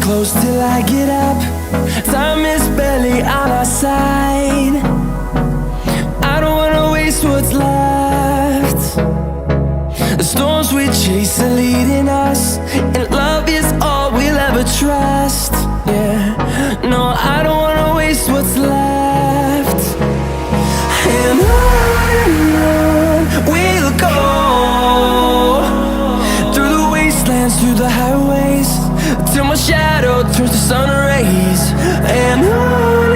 close till I get up. Time is barely on our side. I don't wanna waste what's left. The storms we chase are leading us, and love is all we'll ever trust. Yeah, no, I don't wanna waste what's left. And on we'll go, through the wastelands, through the highways, till my shadow turns to sun rays. And on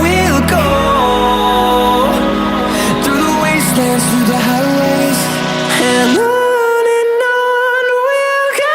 we'll go, through the wastelands, through the highways, and on we'll go.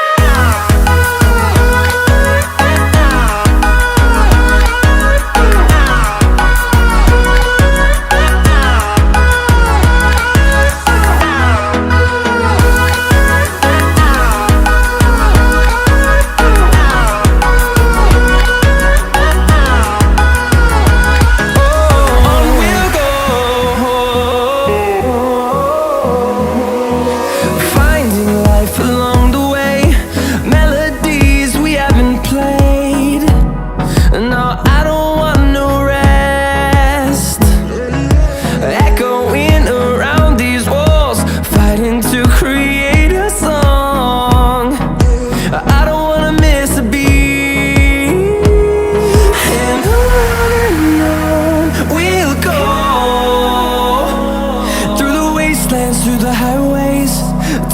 Through the highways,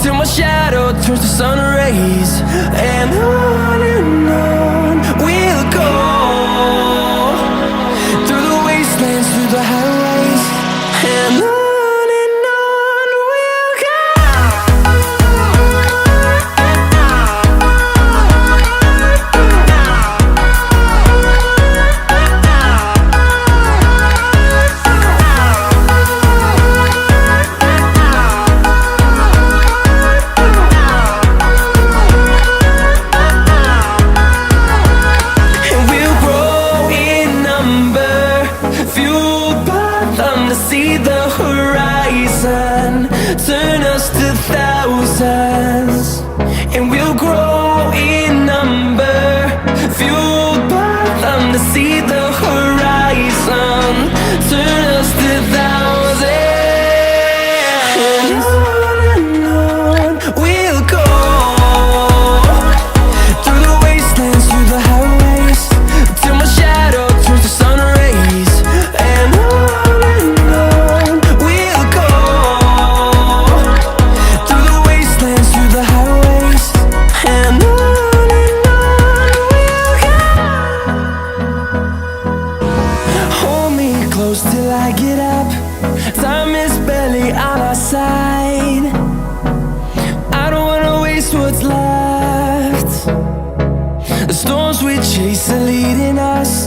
till my shadow turns to sun rays. And on we'll go, through the wastelands, through the highways, and on we'll go. See the horizon turn us to thousands, and we'll grow in number, fueled by them. To see the horizon turn us to thousands, and on we'll go, through the wastelands, through the highways, till my shadow turns to sun rays. And till I get up, time is barely on our side. I don't wanna waste what's left. The storms we chase are leading us,